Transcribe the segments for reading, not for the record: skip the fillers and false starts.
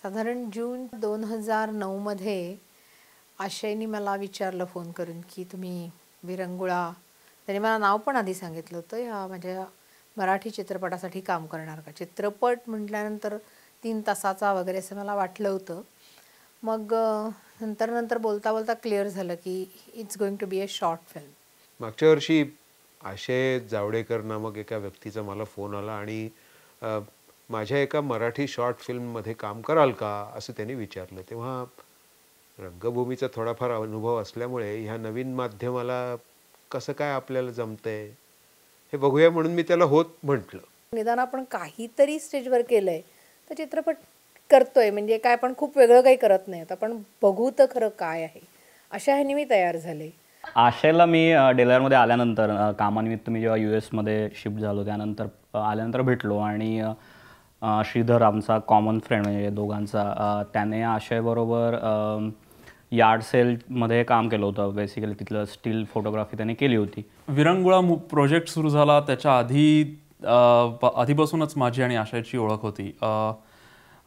साधारण जून 2009 मध्ये आशयनी मला विचारलं फोन करून की तुम्ही विरंगुळा, त्याने मला नाव पण आधी सांगितलं होतं, या माझ्या मराठी चित्रपटासाठी काम करणार का. चित्रपट म्हटल्यानंतर 3 तासाचा वगैरे असं मला वाटलं होतं. मग नंतर बोलता बोलता क्लिअर झालं की it's going to be a short film. मागच्या वर्षी आशय जावडेकर नामक एका व्यक्तीचा मला फोन आला आणि माझ्या एका मराठी शॉर्ट फिल्ममध्ये काम कराल का असं त्यांनी विचारलं. तेव्हा रंगभूमीचा थोडाफार अनुभव असल्यामुळे ह्या नवीन माध्यमाला कसं काय आपल्याला जमतंय हे बघूया म्हणून मी त्याला होत म्हटलं. निदान आपण काहीतरी स्टेजवर केलंय तर चित्रपट करतोय, म्हणजे काय आपण खूप वेगळं काही करत नाही, आपण बघू तर खरं काय आहे, अशा ह्याने मी तयार झाले. आशयला मी डेलावेअरमध्ये आल्यानंतर कामानिमित्त मी जेव्हा US मध्ये शिफ्ट झालो त्यानंतर आल्यानंतर भेटलो आणि श्रीधर आमचा कॉमन फ्रेंड म्हणजे दोघांचा, त्याने आशयबरोबर यार्ड सेलमध्ये काम केलं होतं. बेसिकली तिथलं स्टील फोटोग्राफी त्याने केली होती. विरंगुळा प्रोजेक्ट सुरू झाला त्याच्या आधीपासूनच माझी आणि आशयची ओळख होती.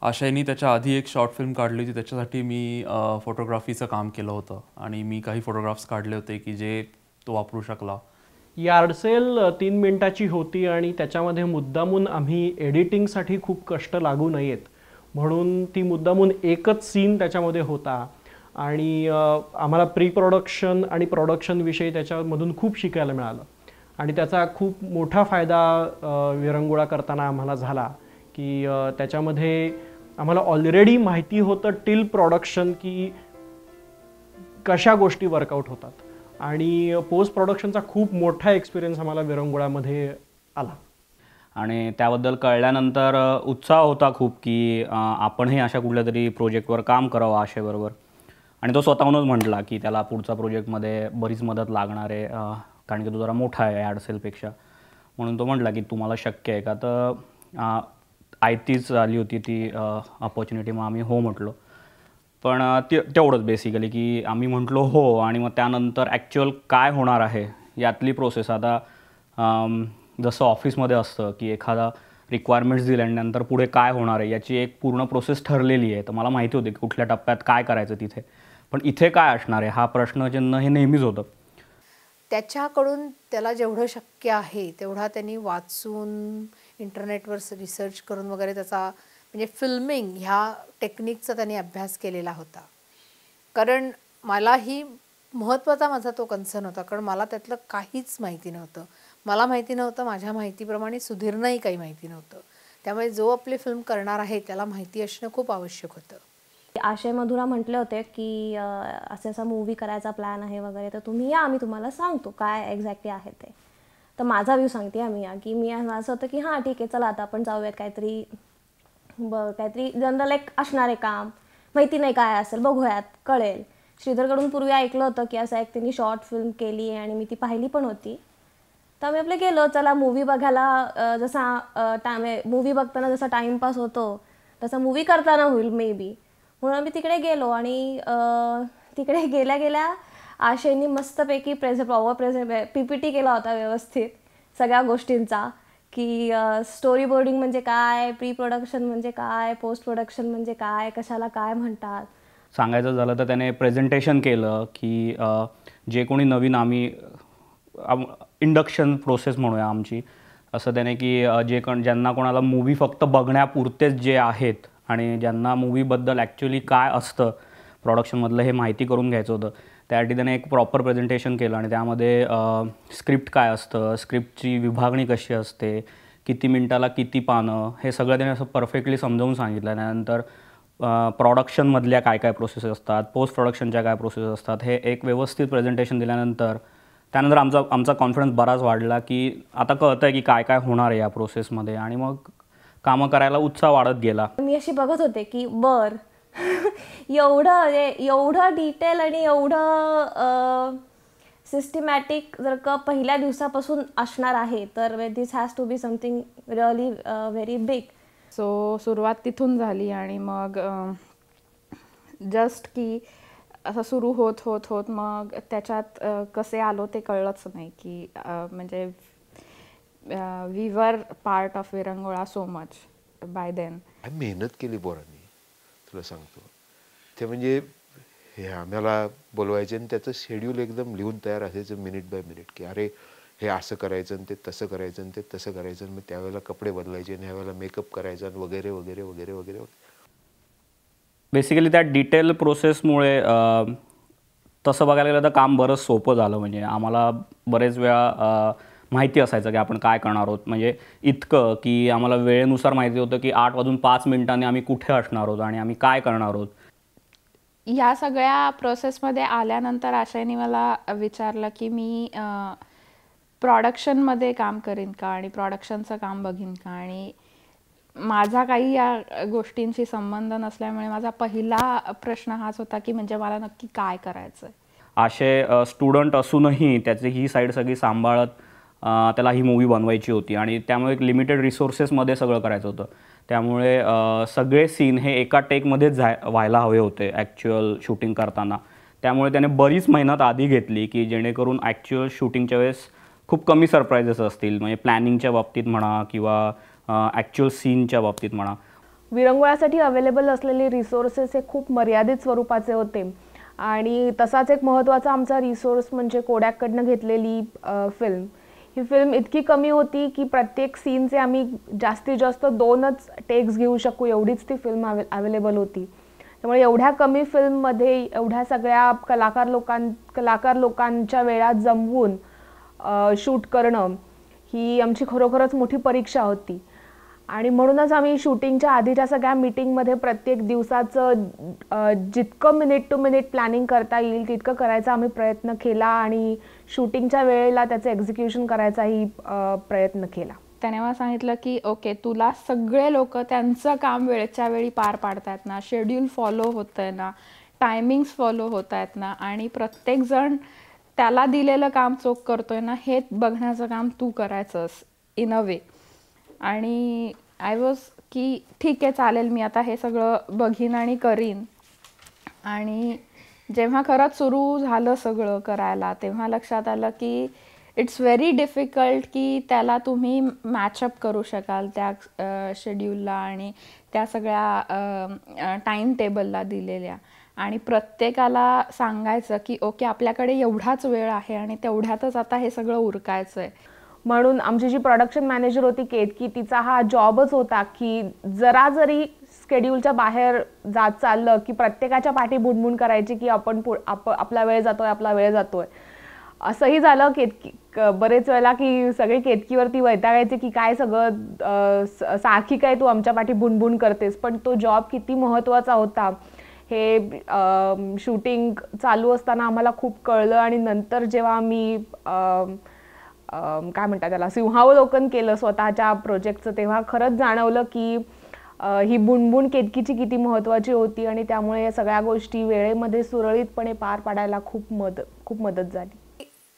आशयनी त्याच्या आधी एक शॉर्ट फिल्म काढली होती, त्याच्यासाठी मी फोटोग्राफीचं काम केलं होतं आणि मी काही फोटोग्राफ्स काढले होते की जे तो वापरू शकला. यार्ड सेल 3 मिनिटाची होती आणि त्याच्यामध्ये मुद्दामून आम्ही एडिटिंगसाठी खूप कष्ट लागू नयेत म्हणून ती मुद्दामून एकच सीन त्याच्यामध्ये होता आणि आम्हाला प्री प्रोडक्शन आणि प्रोडक्शनविषयी त्याच्यामधून खूप शिकायला मिळालं आणि त्याचा खूप मोठा फायदा विरंगुळा करताना आम्हाला झाला की त्याच्यामध्ये आम्हाला ऑलरेडी माहिती होतं टिल प्रोडक्शन की कशा गोष्टी वर्कआउट होतात आणि पोस्ट प्रोडक्शनचा खूप मोठा एक्सपिरियन्स आम्हाला विरंगुळामध्ये आला आणि त्याबद्दल कळल्यानंतर उत्साह होता खूप की आपणही अशा कुठल्या तरी प्रोजेक्टवर काम करावं आशयबरोबर. आणि तो स्वतःहूनच म्हटला की त्याला पुढच्या प्रोजेक्टमध्ये बरीच मदत लागणार आहे, कारण की तो जरा मोठा आहे यार्ड सेलपेक्षा. म्हणून तो म्हटला की तुम्हाला शक्य आहे का. तर आयतीच आली होती ती अपॉर्च्युनिटी, मग आम्ही हो म्हटलो. पण तेवढंच बेसिकली की आम्ही म्हटलो हो आणि मग त्यानंतर ॲक्च्युअल काय होणार आहे यातली प्रोसेस. आता जसं ऑफिसमध्ये असतं की एखादा रिक्वायरमेंट्स दिल्यानंतर पुढे काय होणार आहे याची एक पूर्ण प्रोसेस ठरलेली आहे. तर मला माहिती होती की कुठल्या टप्प्यात काय करायचं तिथे, पण इथे काय असणार आहे हा प्रश्नचिन्ह हे नेहमीच होतं. त्याच्याकडून त्याला जेवढं शक्य आहे तेवढा त्यांनी वाचून इंटरनेटवर रिसर्च करून वगैरे त्याचा म्हणजे फिल्मिंग ह्या टेक्निकचा त्यांनी अभ्यास केलेला होता. कारण मलाही महत्त्वाचा माझा तो कन्सर्न होता, कारण मला त्यातलं काहीच माहिती नव्हतं. मला माहिती नव्हतं, माझ्या माहितीप्रमाणे सुधीरनंही काही माहिती नव्हतं. त्यामुळे जो आपली फिल्म करणार आहे त्याला माहिती असणं खूप आवश्यक होतं. आशय मधुरा म्हटले होते की असा मूवी करायचा प्लॅन आहे वगैरे, तर तुम्ही या, आम्ही तुम्हाला सांगतो काय एक्झॅक्टली आहे ते. तर माझा व्ह्यू सांगते आम्ही की मी असं होतं की हां ठीक आहे चला आता आपण जाऊयात, काहीतरी जनरल एक असणारे काम, माहिती नाही काय असेल, बघूयात कळेल. श्रीधरकडून पूर्वी ऐकलं होतं की असं एक त्यांनी शॉर्ट फिल्म केली आहे आणि मी ती पाहिली पण होती. तर आम्ही आपले गेलो, चला मूवी बघायला. जसा मूवी बघताना जसा टाईमपास होतो तसा मूवी करताना होईल मे बी, म्हणून आम्ही तिकडे गेलो. आणि तिकडे गेल्या गेल्या आशयनी मस्तपैकी PPT केला होता व्यवस्थित सगळ्या गोष्टींचा की स्टोरी बोर्डिंग म्हणजे काय, प्री प्रोडक्शन म्हणजे काय, पोस्ट प्रोडक्शन म्हणजे काय, कशाला काय म्हणतात. सांगायचं झालं तर त्याने प्रेझेंटेशन केलं की जे कोणी नवीन आम्ही इंडक्शन प्रोसेस म्हणूया आमची, असं त्याने की ज्यांना कोणाला मूवी फक्त बघण्यापुरतेच जे आहेत आणि ज्यांना मूवीबद्दल ॲक्च्युली काय असतं प्रोडक्शनमधलं हे माहिती करून घ्यायचं होतं, त्यासाठी त्याने एक प्रॉपर प्रेझेंटेशन केलं. आणि त्यामध्ये स्क्रिप्ट काय असतं, स्क्रिप्टची विभागणी कशी असते, किती मिनटाला किती पानं, हे सगळं त्याने असं परफेक्टली समजावून सांगितलं. त्यानंतर प्रोडक्शनमधल्या काय काय प्रोसेस असतात, पोस्ट प्रोडक्शनच्या काय प्रोसेस असतात, हे एक व्यवस्थित प्रेझेंटेशन दिल्यानंतर त्यानंतर आमचा कॉन्फिडन्स बराच वाढला की आता कळतं आहे की काय काय होणार आहे या प्रोसेसमध्ये. आणि मग कामं करायला उत्साह वाढत गेला. मी अशी बघत होते की एवढं डिटेल आणि एवढं सिस्टमॅटिक जर का पहिल्या दिवसापासून असणार आहे तर this has to be something really very big. So सुरुवात तिथून झाली आणि मग जस्ट की असं सुरू होत होत होत मग त्याच्यात कसे आलो ते कळलंच नाही की म्हणजे वी वर पार्ट ऑफ विरंगुळा सो मच बाय देन. मेहनत केली पोरांनी, तुला सांगतो. ते म्हणजे हे आम्हाला बोलवायचे आणि त्याचं शेड्यूल एकदम लिहून तयार असायचं मिनिट बाय मिनिट, की अरे हे असं करायचं आणि ते तसं करायचं आणि ते तसं करायचं आणि मग त्यावेळेला कपडे बदलायचे आणि ह्यावेळेला मेकअप करायचा आणि वगैरे वगैरे वगैरे वगैरे. बेसिकली त्या डिटेल प्रोसेसमुळे तसं बघायला गेलं तर काम बरंच सोपं झालं. म्हणजे आम्हाला बरेच वेळा माहिती असायचं की आपण काय करणार आहोत. म्हणजे इतकं की आम्हाला वेळेनुसार माहिती होतं की 8:05 आम्ही कुठे असणार आहोत आणि आम्ही काय करणार आहोत. ह्या सगळ्या प्रोसेसमध्ये आल्यानंतर आशयने मला विचारलं की मी प्रोडक्शनमध्ये काम करीन का आणि प्रोडक्शनचं काम बघीन का, आणि माझा काही या गोष्टींशी संबंध नसल्यामुळे माझा पहिला प्रश्न हाच होता की म्हणजे मला नक्की काय करायचं आहे. आशय स्टुडंट असूनही त्याची ही साईड सगळी सांभाळत त्याला ही मूवी बनवायची होती आणि त्यामुळे एक लिमिटेड रिसोर्सेसमध्ये सगळं करायचं होतं. त्यामुळे सगळे सीन हे एका टेकमध्येच व्हायला हवे होते ॲक्च्युअल शूटिंग करताना. त्यामुळे त्याने बरीच मेहनत आधी घेतली की जेणेकरून ॲक्च्युअल शूटिंगच्या वेळेस खूप कमी सरप्राइजेस असतील. म्हणजे प्लॅनिंगच्या बाबतीत म्हणा किंवा ॲक्च्युअल सीनच्या बाबतीत म्हणा. विरंगुळ्यासाठी अवेलेबल असलेले रिसोर्सेस हे खूप मर्यादित स्वरूपाचे होते आणि तसाच एक महत्त्वाचा आमचा रिसोर्स म्हणजे कोडॅककडनं घेतलेली फिल्म. ही फिल्म इतकी कमी होती की प्रत्येक सीनचे आम्ही जास्तीत जास्त 2च टेक्स घेऊ शकू एवढीच ती फिल्म अवेलेबल होती. त्यामुळे एवढ्या कमी फिल्ममध्ये एवढ्या सगळ्या कलाकार लोकांच्या वेळा जमवून शूट करणं ही आमची खरोखरच मोठी परीक्षा होती. आणि म्हणूनच आम्ही शूटिंगच्या आधीच्या सगळ्या मीटिंगमध्ये प्रत्येक दिवसाचं जितकं मिनिट टू मिनिट प्लॅनिंग करता येईल तितकं करायचा आम्ही प्रयत्न केला आणि शूटिंगच्या वेळेला त्याचं एक्झिक्युशन करायचाही प्रयत्न केला. त्याने मला सांगितलं की ओके, तुला सगळे लोक त्यांचं काम वेळच्या वेळी पार पाडतायत ना, शेड्यूल फॉलो होत आहे ना, टायमिंग्स फॉलो होत आहेत ना, आणि प्रत्येकजण त्याला दिलेलं काम चोख करतोय ना हे बघण्याचं काम तू करायचंस इन अ वे. आणि आय वॉज की ठीक आहे चालेल, मी आता हे सगळं बघीन आणि करीन. आणि जेव्हा खरंच सुरू झालं सगळं करायला तेव्हा लक्षात आलं की इट्स व्हेरी डिफिकल्ट की त्याला तुम्ही मॅचअप करू शकाल त्या शेड्यूलला आणि त्या सगळ्या टाईम टेबलला दिलेल्या, आणि प्रत्येकाला सांगायचं की ओके आपल्याकडे एवढाच वेळ आहे आणि तेवढ्यातच आता हे सगळं उरकायचं आहे. म्हणून आमची जी प्रोडक्शन मॅनेजर होती केतकी, तिचा हा जॉबच होता की जरा जरी शेड्यूलच्या बाहेर जात चाललं की प्रत्येकाच्या पाठी बुणबुण करायची की आपला वेळ जातोय. असंही झालं बरेच वेळेला की सगळे केतकीवरती वैतागायचे की काय सगळं सारखी काय तू आमच्या पाठी बुणबुण करतेस. पण तो जॉब किती महत्त्वाचा होता हे शूटिंग चालू असताना आम्हाला खूप कळलं. आणि नंतर जेव्हा आम्ही काय म्हणतात त्याला सिंहावलोकन केलं स्वतःच्या प्रोजेक्टचं तेव्हा खरंच जाणवलं की ही बुणबुण केतकीची किती महत्त्वाची होती आणि त्यामुळे या सगळ्या गोष्टी वेळेमध्ये सुरळीतपणे पार पाडायला खूप मदत झाली.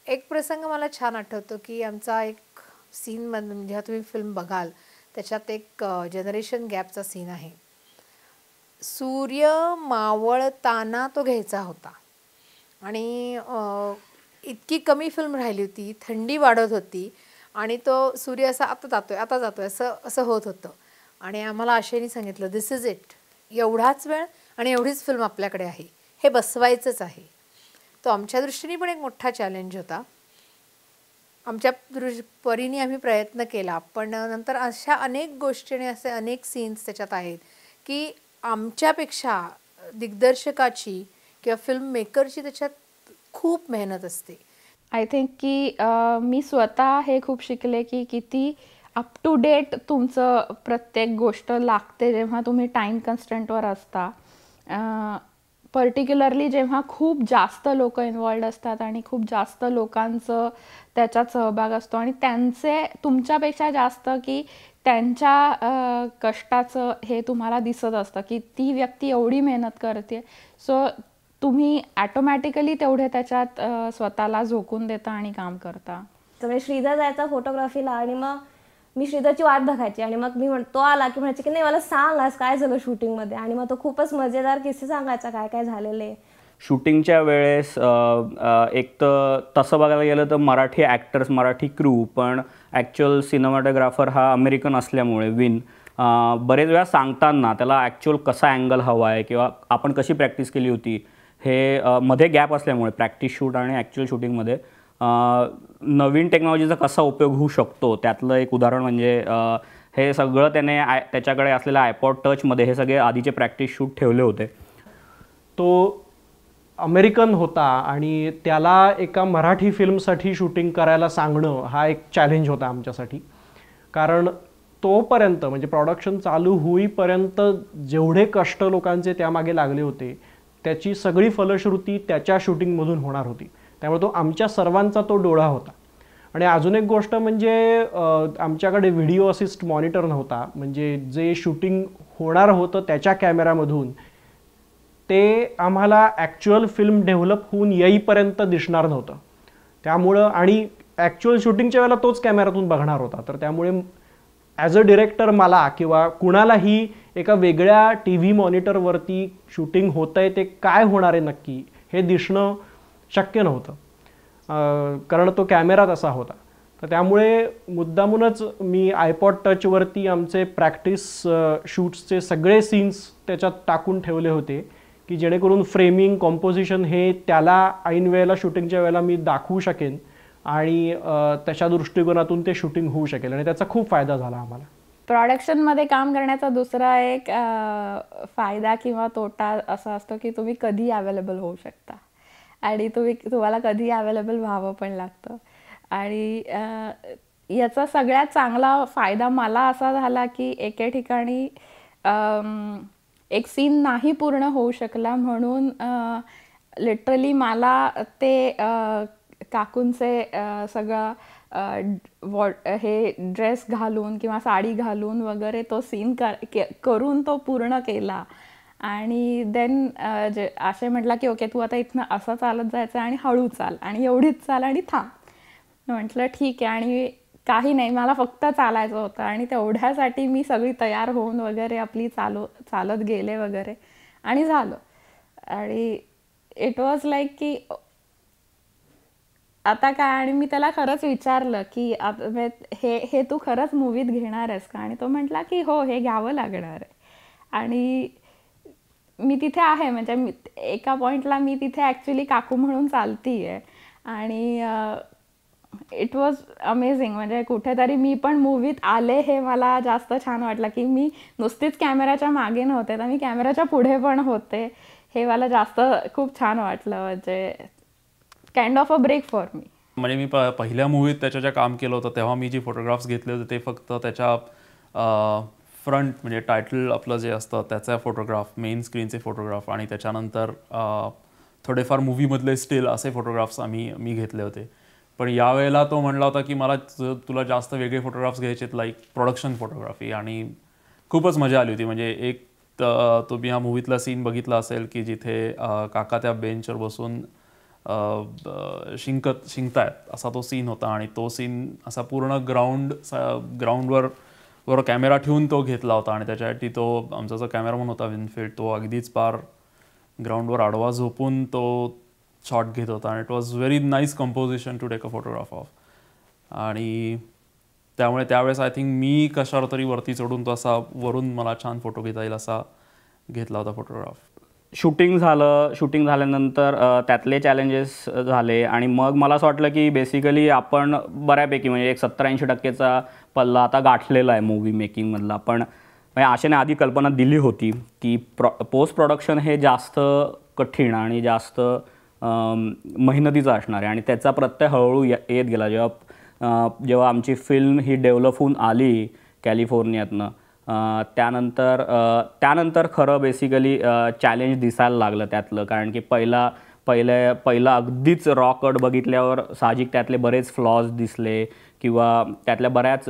एक प्रसंग मला छान आठवतो की आमचा एक सीनमध्ये जेव्हा तुम्ही फिल्म बघाल त्याच्यात एक जनरेशन गॅपचा सीन आहे. सूर्य मावळताना तो घ्यायचा होता आणि इतकी कमी फिल्म राहिली होती, थंडी वाढत होती आणि तो सूर्य असा आता जातोय असं होत होतं. आणि आम्हाला आशयनी सांगितलं दिस इज इट, एवढाच वेळ आणि एवढीच फिल्म आपल्याकडे आहे, हे बसवायचंच आहे. तो आमच्या दृष्टीने पण एक मोठा चॅलेंज होता. आमच्या परीने आम्ही प्रयत्न केला, पण नंतर अशा अनेक गोष्टी आणि असे अनेक सीन्स त्याच्यात आहेत की आमच्यापेक्षा दिग्दर्शकाची किंवा फिल्म मेकरची त्याच्यात खूप मेहनत असते. आय थिंक की मी स्वतः हे खूप शिकले की किती अप टू डेट तुमचं प्रत्येक गोष्ट लागते जेव्हा तुम्ही टाईम कन्स्टंटवर असता. पर्टिक्युलरली जेव्हा खूप जास्त लोक इन्वॉल्ड असतात आणि खूप जास्त लोकांचं त्याच्यात सहभाग असतो आणि त्यांचे तुमच्यापेक्षा जास्त की त्यांच्या कष्टाचं हे तुम्हाला दिसत असतं की ती व्यक्ती एवढी मेहनत करते. सो तुम्ही ॲटोमॅटिकली तेवढे त्याच्यात स्वतःला झोकून देता आणि काम करता. त्यामुळे श्रीधर जायचा फोटोग्राफीला आणि मग मी श्रीधरची वाट बघायची आणि मग मी तो आला की म्हणायचे की नाही मला सांग आज काय झालं शूटिंगमध्ये, आणि मग तो खूपच मजेदार किस्से सांगायचा काय काय झालेले. शूटिंगच्या वेळेस एक तर तसं बघायला गेलं तर मराठी ॲक्टर्स, मराठी क्रू, पण ॲक्च्युअल सिनेमॅटोग्राफर हा अमेरिकन असल्यामुळे विन बरेच वेळा सांगताना त्याला ॲक्च्युअल कसा अँगल हवा आहे किंवा आपण कशी प्रॅक्टिस केली होती हे मध्ये गॅप असल्यामुळे प्रॅक्टिस शूट आणि ॲक्च्युअल शूटिंगमध्ये नवीन टेक्नॉलॉजीचा कसा उपयोग होऊ शकतो त्यातलं एक उदाहरण म्हणजे हे सगळं त्याने त्याच्याकडे असलेल्या आयपॉड टचमध्ये हे सगळे आधीचे प्रॅक्टिस शूट ठेवले होते. तो अमेरिकन होता आणि त्याला एका मराठी फिल्मसाठी शूटिंग करायला सांगणं हा एक चॅलेंज होता आमच्यासाठी. कारण तोपर्यंत म्हणजे प्रोडक्शन चालू होईपर्यंत जेवढे कष्ट लोकांचे त्यामागे लागले होते त्याची सगळी फलश्रुती त्याच्या शूटिंगमधून होणार होती. त्यामुळे तो आमच्या सर्वांचा तो डोळा होता. आणि अजून एक गोष्ट म्हणजे आमच्याकडे व्हिडिओ असिस्ट मॉनिटर नव्हता. म्हणजे जे शूटिंग होणार होतं त्याच्या कॅमेऱ्यामधून ते आम्हाला ॲक्च्युअल फिल्म डेव्हलप होऊन येईपर्यंत दिसणार नव्हतं. त्यामुळं आणि ॲक्च्युअल शूटिंगच्या वेळेला तोच कॅमेऱ्यातून बघणार होता. तर त्यामुळे ॲज अ डिरेक्टर मला किंवा कुणालाही एका वेगळ्या टी व्ही मॉनिटरवरती शूटिंग होतं आहे ते काय होणार आहे नक्की हे दिसणं शक्य नव्हतं, कारण तो कॅमेरा तसा होता. तर त्यामुळे मुद्दामूनच मी आयपॉड टचवरती आमचे प्रॅक्टिस शूट्सचे सगळे सीन्स त्याच्यात टाकून ठेवले होते की जेणेकरून फ्रेमिंग कॉम्पोजिशन हे त्याला ऐन वेळेला शूटिंगच्या वेळेला मी दाखवू शकेन आणि त्याच्या दृष्टिकोनातून ते शूटिंग होऊ शकेल. आणि त्याचा खूप फायदा झाला आम्हाला. प्रोडक्शनमध्ये काम करण्याचा दुसरा एक फायदा किंवा तोटा असा असतो की तुम्ही कधी अवेलेबल होऊ शकता आणि तुम्हाला कधी अवेलेबल व्हावं पण लागतं. आणि याचा सगळ्यात चांगला फायदा मला असा झाला की एके ठिकाणी एक सीन नाही पूर्ण होऊ शकला म्हणून लिटरली मला ते काकूंचे सगळं हे ड्रेस घालून किंवा साडी घालून वगैरे तो सीन करून तो पूर्ण केला. आणि देन असे म्हटलं की ओके तू आता इथनं असं चालत जायचं आणि हळू चाल आणि एवढीच चाल आणि थांब. म्हटलं ठीक आहे. आणि काही नाही, मला फक्त चालायचं होतं आणि तेवढ्यासाठी मी सगळी तयार होऊन वगैरे आपली चालत गेले वगैरे आणि झालं. आणि इट वॉज लाईक की आता काय. आणि मी त्याला खरंच विचारलं की हे तू खरंच मूवीत घेणार आहेस का. आणि तो म्हटला की हो हे घ्यावं लागणार आहे. आणि मी तिथे आहे म्हणजे एका पॉईंटला मी तिथे ॲक्च्युली काकू म्हणून चालती आहे. आणि इट वॉज अमेझिंग. म्हणजे कुठेतरी मी पण मूवीत आले हे मला जास्त छान वाटलं की मी नुसतीच कॅमेऱ्याच्या मागे नव्हते तर मी कॅमेऱ्याच्या पुढे पण होते. हे मला जास्त खूप छान वाटलं. म्हणजे kind of a break for me. म्हणजे मी पहिल्या मूवीत त्याच्या काम केलं होतं तेव्हा मी जी फोटोग्राफ्स घेतले होते ते फक्त त्याच्या फ्रंट म्हणजे टायटल आपलं जे असतं त्याचा फोटोग्राफ, मेन स्क्रीनचे फोटोग्राफ आणि त्याच्यानंतर थोडेफार मूवीमधले स्टील असे फोटोग्राफ्स मी घेतले होते. पण यावेळेला तो म्हणला होता की मला तुला जास्त वेगळे फोटोग्राफ्स घ्यायचे आहेत लाईक प्रोडक्शन फोटोग्राफी. आणि खूपच मजा आली होती. म्हणजे एक तुम्ही ह्या मूवीतला सीन बघितला असेल की जिथे काका त्या बेंचवर बसून शिंकतायत असा तो सीन होता. आणि तो सीन असा पूर्ण ग्राउंडवर कॅमेरा ठेवून तो घेतला होता. आणि त्याच्यासाठी तो आमचा जो कॅमेरामन होता विनफिल्ड तो अगदीच पार ग्राउंडवर आडवा झोपून तो शॉट घेत होता. आणि it was very nice composition to take a photograph of. आणि त्यामुळे त्यावेळेस आय थिंक मी कशावर तरी वरती चढून तो असा वरून मला छान फोटो घेता येईल असा घेतला होता फोटोग्राफ. शूटिंग झाल्यानंतर त्यातले चॅलेंजेस झाले आणि मग मला असं वाटलं की बेसिकली आपण बऱ्यापैकी म्हणजे एक 70-80% पल्ला आता गाठलेला आहे मूवी मेकिंगमधला. पण म्हणजे आशेने आधी कल्पना दिली होती की पोस्ट प्रोडक्शन हे जास्त कठीण आणि जास्त मेहनतीचं असणार आहे. आणि त्याचा प्रत्यय हळूहळू येत गेला. जेव्हा आमची फिल्म ही डेव्हलप होऊन आली कॅलिफोर्नियातनं त्यानंतर खरं बेसिकली चॅलेंज दिसायला लागलं त्यातलं. कारण की पहिला अगदीच रॉ कट बघितल्यावर साहजिक त्यातले बरेच फ्लॉज दिसले किंवा त्यातल्या बऱ्याच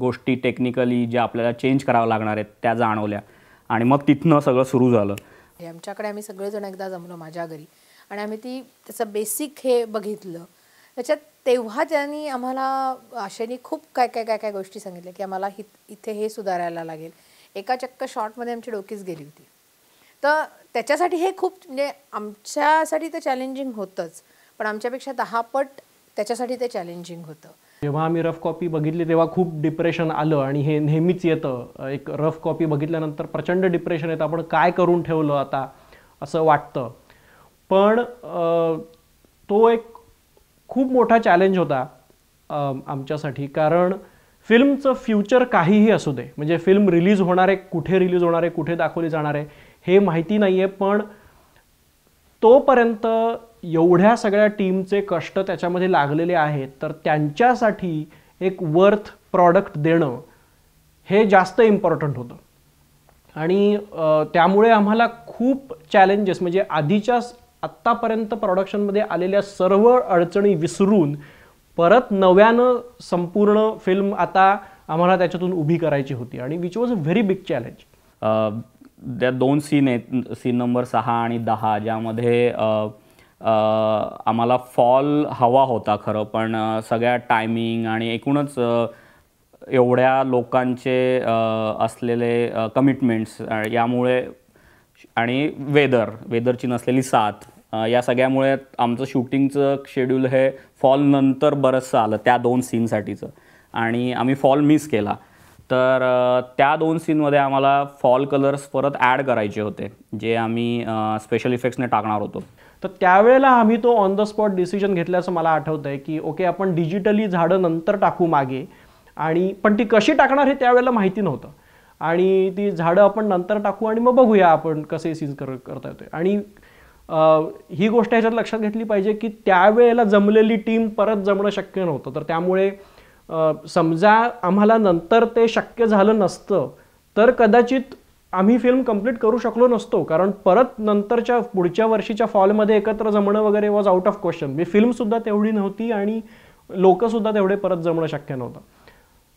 गोष्टी टेक्निकली ज्या आपल्याला चेंज कराव्या लागणार आहेत त्या जाणवल्या. आणि मग तिथनं सगळं सुरू झालं. आमच्याकडे आम्ही सगळेजण एकदा जमलो माझ्या घरी आणि आम्ही त्याचं बेसिक हे बघितलं. त्याच्यात तेव्हा त्यांनी आम्हाला आशेने खूप काय गोष्टी सांगितल्या की आम्हाला इथे हे सुधारायला लागेल. एका चक्क शॉर्टमध्ये आमची डोकीच गेली होती. तर त्याच्यासाठी हे खूप म्हणजे आमच्यासाठी ते चॅलेंजिंग होतंच पण आमच्यापेक्षा 10 पट त्याच्यासाठी ते चॅलेंजिंग होतं. जेव्हा आम्ही रफ कॉपी बघितली तेव्हा खूप डिप्रेशन आलं आणि हे नेहमीच येतं. एक रफ कॉपी बघितल्यानंतर प्रचंड डिप्रेशन येतं, आपण काय करून ठेवलं आता असं वाटतं. पण तो एक खूप मोठा चॅलेंज होता आमच्यासाठी, कारण फिल्मचं फ्युचर काहीही असू दे, म्हणजे फिल्म रिलीज होणार आहे, कुठे रिलीज होणार आहे, कुठे दाखवली जाणार आहे हे माहिती नाही आहे, पण तोपर्यंत एवढ्या सगळ्या टीमचे कष्ट त्याच्यामध्ये लागलेले आहेत, तर त्यांच्यासाठी एक वर्थ प्रॉडक्ट देणं हे जास्त इम्पॉर्टंट होतं. आणि त्यामुळे आम्हाला खूप चॅलेंजेस, म्हणजे आत्तापर्यंत प्रोडक्शनमध्ये आलेल्या सर्व अडचणी विसरून परत नव्यानं संपूर्ण फिल्म आता आम्हाला त्याच्यातून उभी करायची होती, आणि which was a very big challenge. त्या 2 सीन आहेत, सीन नंबर 6 आणि 10, ज्यामध्ये आम्हाला फॉल हवा होता खरं, पण सगळ्या टायमिंग आणि एकूणच एवढ्या लोकांचे असलेले कमिटमेंट्स यामुळे आणि वेदरची नसलेली साथ, या सगळ्यामुळे आमचं शूटिंगचं शेड्यूल हे फॉल नंतर बरंचसं आलं त्या 2 सीनसाठीचं, आणि आम्ही फॉल मिस केला. तर त्या 2 सीनमध्ये आम्हाला फॉल कलर्स परत ॲड करायचे होते, जे आम्ही स्पेशल इफेक्ट्सने टाकणार होतो. तर त्यावेळेला आम्ही तो ऑन द स्पॉट डिसिजन घेतल्याचं मला आठवतं आहे, की ओके आपण डिजिटली झाडं नंतर टाकू मागे, आणि पण ती कशी टाकणार हे त्यावेळेला माहिती नव्हतं, आणि ती झाडं आपण नंतर टाकू आणि मग बघूया आपण कसे सीन्स करता येतोय. आणि ही गोष्ट ह्याच्यात लक्षात घेतली पाहिजे की त्यावेळेला जमलेली टीम परत जमणं शक्य नव्हतं. तर त्यामुळे समजा आम्हाला नंतर ते शक्य झालं नसतं तर कदाचित आम्ही फिल्म कंप्लीट करू शकलो नसतो, कारण परत नंतरच्या पुढच्या वर्षीच्या फॉलमध्ये एकत्र जमणं वगैरे वॉज आउट ऑफ क्वेश्चन. मी फिल्मसुद्धा तेवढी नव्हती आणि लोकंसुद्धा तेवढे परत जमणं शक्य नव्हतं.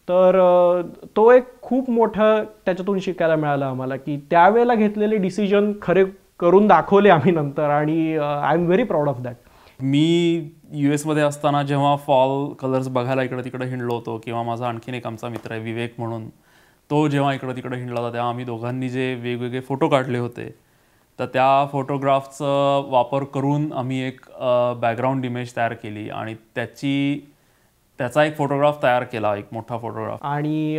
तर तो एक खूप मोठा त्याच्यातून शिकायला मिळालं आम्हाला, की त्यावेळेला घेतलेले डिसिजन खरे करून दाखवले आम्ही नंतर, आणि I am very proud of that. Me US मध्ये असताना जेव्हा फॉल कलर्स बघायला इकडं तिकडं हिंडलो होतो, किंवा माझा आणखीन एक आमचा मित्र आहे विवेक म्हणून, तो जेव्हा इकडं तिकडं हिंडला होता तेव्हा आम्ही दोघांनी जे वेगवेगळे फोटो काढले होते, तर त्या फोटोग्राफचा वापर करून आम्ही एक बॅकग्राऊंड इमेज तयार केली, आणि त्याचा एक फोटोग्राफ तयार केला, एक मोठा फोटोग्राफ. आणि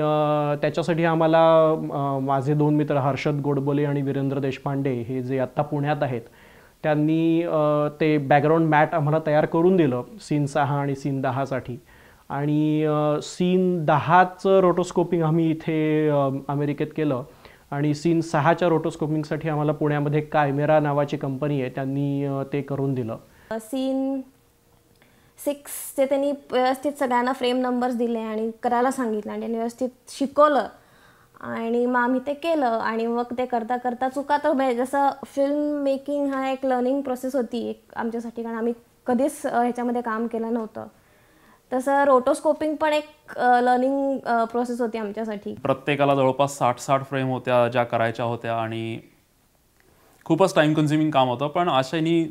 त्याच्यासाठी आम्हाला माझे 2 मित्र हर्षद गोडबोले आणि वीरेंद्र देशपांडे, हे जे आत्ता पुण्यात आहेत, त्यांनी ते बॅकग्राऊंड मॅट आम्हाला तयार करून दिलं सीन 6 आणि सीन 10साठी. आणि सीन 10चं रोटोस्कोपिंग आम्ही इथे अमेरिकेत केलं, आणि सीन 6च्या रोटोस्कोपिंगसाठी आम्हाला पुण्यामध्ये कायमेरा नावाची कंपनी आहे, त्यांनी ते करून दिलं. सीन 6चे त्यांनी व्यवस्थित सगळ्यांना फ्रेम नंबर्स दिले आणि करायला सांगितलं, आणि त्यांनी व्यवस्थित शिकवलं, आणि मग आम्ही ते केलं. आणि मग ते करता करता चुका तर, जसं फिल्म मेकिंग हा एक लर्निंग प्रोसेस होती एक आमच्यासाठी, कारण आम्ही कधीच ह्याच्यामध्ये काम केलं नव्हतं, तसं रोटोस्कोपिंग पण एक लर्निंग प्रोसेस होती आमच्यासाठी. प्रत्येकाला जवळपास 60 फ्रेम होत्या ज्या करायच्या होत्या, आणि खूपच टाईम कन्झ्युमिंग काम होतं. पण आशेनी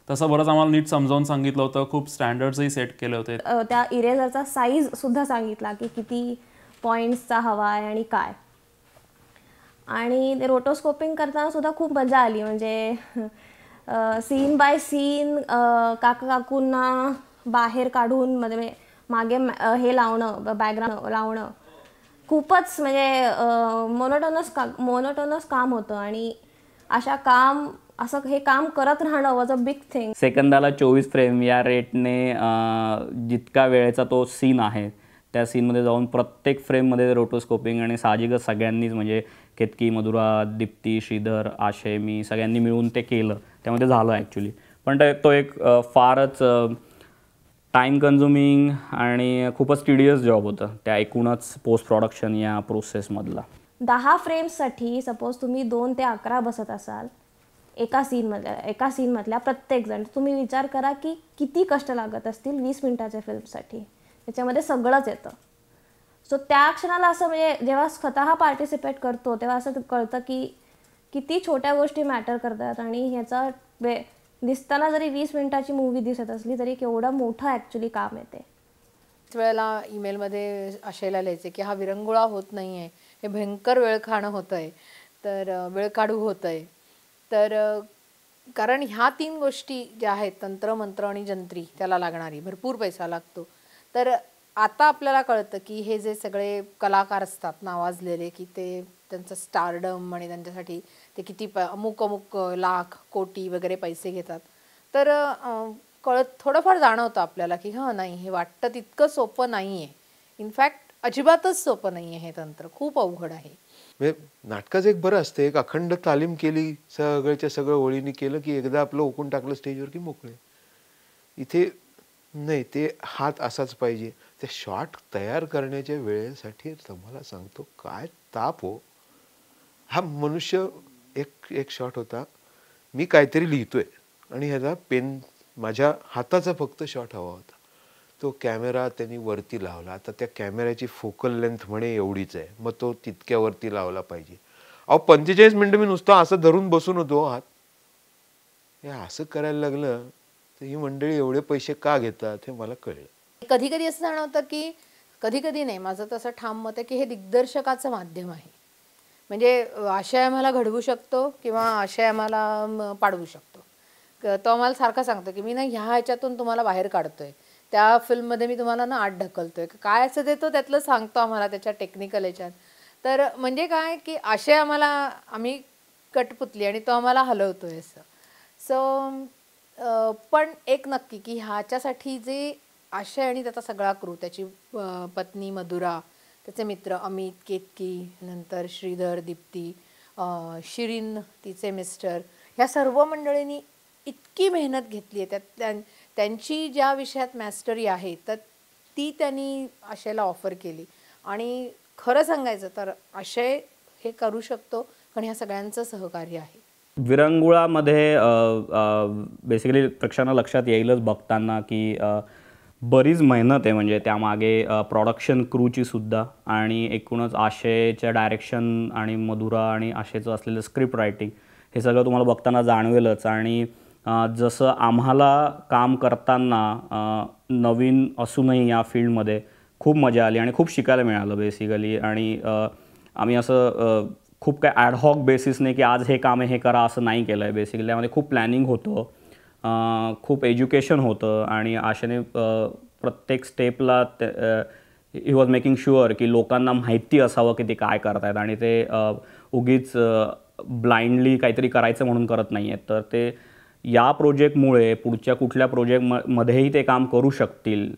तसं बरंच आम्हाला नीट समजावून सांगितलं होतं, खूप स्टँडर्ड्सही सेट केले होते. त्या इरेझरचा साईजसुद्धा सांगितला की किती पॉईंट्सचा हवा आहे आणि काय. आणि ते रोटोस्कोपिंग करताना सुद्धा खूप मजा आली, म्हणजे सीन बाय सीन काकूंना बाहेर काढून मध्ये मागे हे लावणं, बॅकग्राऊंड लावणं, खूपच म्हणजे मोनोटोनस काम होतं. आणि असं हे काम करत राहणं वॉज अ बिग थिंग. सेकंदाला 24 फ्रेम या रेटने जितका वेळेचा तो सीन आहे त्या सीनमध्ये जाऊन प्रत्येक फ्रेममध्ये रोटोस्कोपिंग, आणि साहजिकच सगळ्यांनीच, म्हणजे केतकी, मधुरा, दीप्ती, श्रीधर, आशय, मी सगळ्यांनी मिळून ते केलं, त्यामध्ये झालं ॲक्च्युली. पण तो एक फारच टाईम कन्झ्युमिंग आणि खूपच टिडियस जॉब होतं त्या एकूणच पोस्ट प्रोडक्शन या प्रोसेसमधला. 10 फ्रेम्ससाठी सपोज तुम्ही 2 ते 11 बसत असाल एका सीनमधल्या प्रत्येकजण, तुम्ही विचार करा की किती कष्ट लागत असतील 20 मिनिटाच्या फिल्मसाठी. त्याच्यामध्ये सगळंच येतं. सो त्या क्षणाला असं, म्हणजे जेव्हा स्वतः पार्टिसिपेट करतो तेव्हा असं कळतं की किती छोट्या गोष्टी मॅटर करतात, आणि ह्याचा दिसताना जरी 20 मिनिटाची मूवी दिसत असली तरी केवढं मोठं ॲक्च्युली काम येते. वेळेला ईमेलमध्ये आशयला लिहायचे की हा विरंगुळा होत नाही आहे, हे भयंकर वेळ खाणं होतं आहे, तर वेळ काढू होतं आहे. तर कारण ह्या 3 गोष्टी ज्या आहेत, तंत्र, मंत्र आणि जंत्री, त्याला लागणारी भरपूर पैसा लागतो. तर आता आपल्याला कळतं की हे जे सगळे कलाकार असतात नावाजलेले, की ते त्यांचं स्टारडम आणि त्यांच्यासाठी ते किती अमुक अमुक लाख कोटी वगैरे पैसे घेतात. तर थोडंफार जाणवतं आपल्याला की हां नाही, हे वाटतं तितकं सोपं नाही आहे. इनफॅक्ट अजिबातच सोपं नाही आहे हे तंत्र, खूप अवघड आहे. म्हणजे नाटकाचं एक बरं असतं, एक अखंड तालीम केली, सगळ्याच्या सगळं ओळीने केलं की एकदा आपलं ओकून टाकलं स्टेजवर की मोकळे. इथे नाही, ते हात असाच पाहिजे. ते शॉट तयार करण्याच्या वेळेसाठी तुम्हाला सांगतो काय ताप हो. हा मनुष्य एक शॉट होता, मी काहीतरी लिहितोय आणि ह्याचा पेन माझ्या हाताचा फक्त शॉट हवा होता. तो कॅमेरा त्यांनी वरती लावला. आता त्या कॅमेऱ्याची फोकल लेंथ म्हणे एवढीच आहे, मग तो तितक्या वरती लावला पाहिजे. 45 मिनिटं मी नुसतं असं धरून बसून होतो हात. हे असं करायला लागलं तर ही मंडळी एवढे पैसे का घेतात हे मला कळलं. कधी कधी असं जाणवतं की कधी कधी नाही, माझं तसं ठाम मत आहे की हे दिग्दर्शकाचं माध्यम आहे. म्हणजे आशय आम्हाला घडवू शकतो किंवा आशय आम्हाला पाडवू शकतो. तो आम्हाला सारखा सांगतो की मी ना ह्या ह्याच्यातून तुम्हाला बाहेर काढतोय, त्या फिल्ममध्ये मी तुम्हाला ना आत ढकलतोय, काय असं देतो त्यातलं सांगतो आम्हाला त्याच्या टेक्निकल ह्याच्यात. तर म्हणजे काय की आशय आम्ही कटपुतली आणि तो आम्हाला हलवतोय असं. सो पण एक नक्की की ह्याच्यासाठी जे आशय आणि त्याचा सगळा क्रू, त्याची पत्नी मधुरा, त्याचे मित्र अमित, केतकी, नंतर श्रीधर, दीप्ती, शिरीन, तिचे मिस्टर, ह्या सर्व मंडळींनी इतकी मेहनत घेतली आहे. त्यांची ज्या विषयात मॅस्टरी आहे तर ती त्यांनी आशयला ऑफर केली. आणि खरं सांगायचं तर आशय हे करू शकतो पण ह्या सगळ्यांचं सहकार्य आहे. विरंगुळामध्ये बेसिकली प्रेक्षकांना लक्षात येईलच बघताना की बरीच मेहनत आहे, म्हणजे त्यामागे प्रोडक्शन क्रूची सुद्धा आणि एकूणच आशयच्या डायरेक्शन आणि मधुरा आणि आशयचं असलेलं स्क्रिप्ट रायटिंग हे सगळं तुम्हाला बघताना जाणवेलच. आणि जसं आम्हाला काम करताना नवीन असूनही या फील्डमध्ये खूप मजा आली आणि खूप शिकायला मिळालं बेसिकली. आणि आम्ही असं खूप काय ॲडहॉक बेसिसने की आज हे काम आहे हे करा असं नाही केलं आहे. बेसिकली त्यामध्ये खूप प्लॅनिंग होतं, खूप एज्युकेशन होतं आणि आशेने प्रत्येक स्टेपला ही वॉज मेकिंग शुअर की लोकांना माहिती असावं की ते काय करत आहेत आणि ते उगीच ब्लाइंडली काहीतरी करायचं म्हणून करत नाही आहेत. तर ते या प्रोजेक्टमुळे पुढच्या कुठल्या प्रोजेक्टमध्येही ते काम करू शकतील,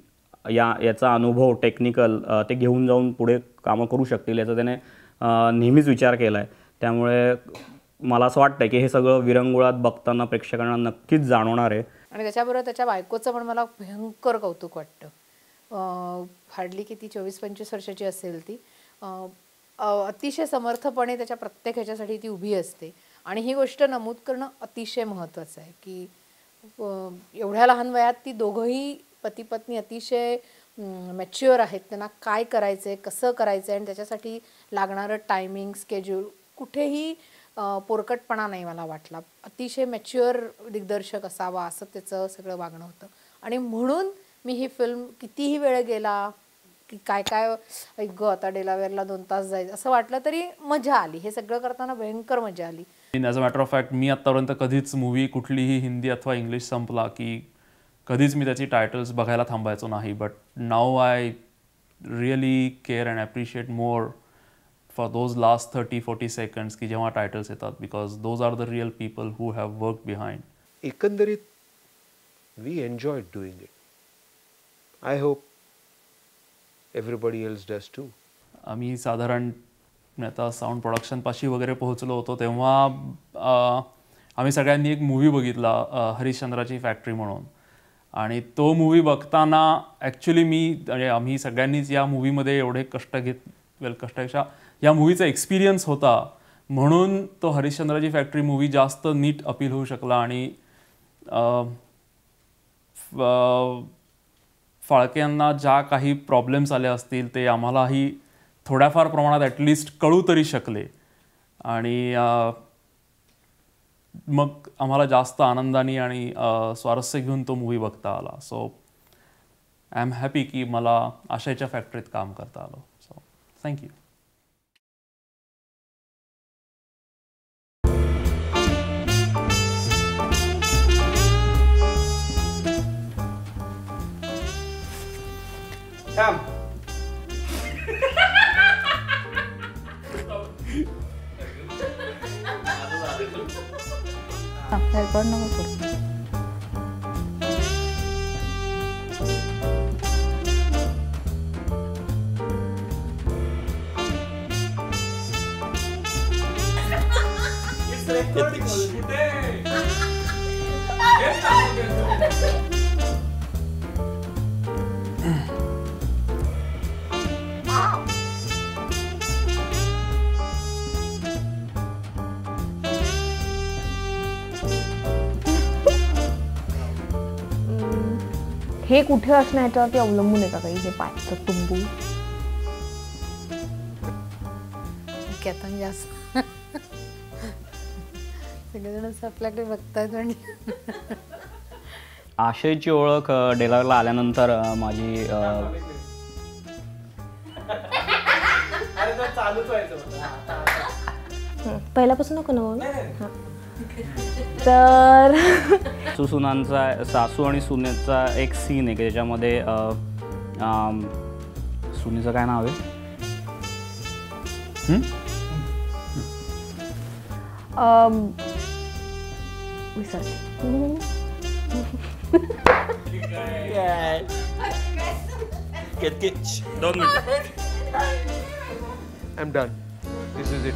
याचा अनुभव टेक्निकल ते घेऊन जाऊन पुढे कामं करू शकतील याचा त्याने नेहमीच विचार केला आहे. त्यामुळे मला असं वाटतं की हे सगळं विरंगुळात बघताना प्रेक्षकांना नक्कीच जाणवणार आहे. आणि त्याच्याबरोबर त्याच्या बायकोचं पण मला भयंकर कौतुक वाटतं. हार्डली किती 24-25 वर्षाची असेल ती. अतिशय समर्थपणे त्याच्या प्रत्येक ह्याच्यासाठी ती उभी असते. आणि ही गोष्ट नमूद करणं अतिशय महत्त्वाचं आहे की एवढ्या लहान वयात ती दोघंही पती पत्नी अतिशय मॅच्युअर आहेत. त्यांना काय करायचं आहे, कसं करायचं आहे आणि त्याच्यासाठी लागणारं टायमिंग, स्केड्यूल कुठेही पोरकटपणा नाही मला वाटला. अतिशय मॅच्युअर दिग्दर्शक असावा असं त्याचं सगळं वागणं होतं. आणि म्हणून मी ही फिल्म कितीही वेळ गेला की काय ऐक आता डेलावेअरला 2 तास जायचं असं वाटलं तरी मजा आली. हे सगळं करताना भयंकर मजा आली. As a matter of fact मी आत्तापर्यंत कधीच मूवी कुठलीही हिंदी अथवा इंग्लिश संपला की कधीच मी त्याची टायटल्स बघायला थांबायचो नाही. But now I really care and appreciate more for those last 30-40 seconds की जेव्हा टायटल्स येतात, because those are the real people who have work behind. एकंदरीत we enjoy doing it. I hope everybody else does too. आम्ही साधारण आता sound प्रोडक्शनपाशी वगैरे पोहोचलो होतो तेव्हा आम्ही सगळ्यांनी एक मूवी बघितला हरिश्चंद्राची फॅक्टरी म्हणून. आणि तो मूवी बघताना ॲक्च्युली म्हणजे आम्ही सगळ्यांनीच या मूवीमध्ये एवढे कष्टापेक्षा या मूवीचा एक्सपिरियन्स होता म्हणून तो हरिश्चंद्राची फॅक्टरी मूवी जास्त नीट अपील होऊ शकला. आणि फाळके यांना ज्या काही प्रॉब्लेम्स आले असतील ते आम्हालाही थोड्याफार प्रमाणात ॲटलिस्ट कळू तरी शकले. आणि मग आम्हाला जास्त आनंदाने आणि स्वारस्य घेऊन तो मूवी बघता आला. सो आय एम हॅपी की मला आशयच्या फॅक्टरीत काम करता आलं. So thank you. थांब. रेकॉर्ड नको करू. हे कुठे असणं ह्याच्यावरती अवलंबून आहे का काही, हे पाठचं तुंबू? आता जास्त सगळेजण आपल्याकडे बघतायत म्हणजे. आशयची ओळख डेलावेअरला आल्यानंतर माझी पहिल्यापासून नको ना. तर सुनांचा सासू आणि सुनेचा एक सीन आहे की त्याच्यामध्ये सुनेचं काय नाव आहे I'm done. This is it.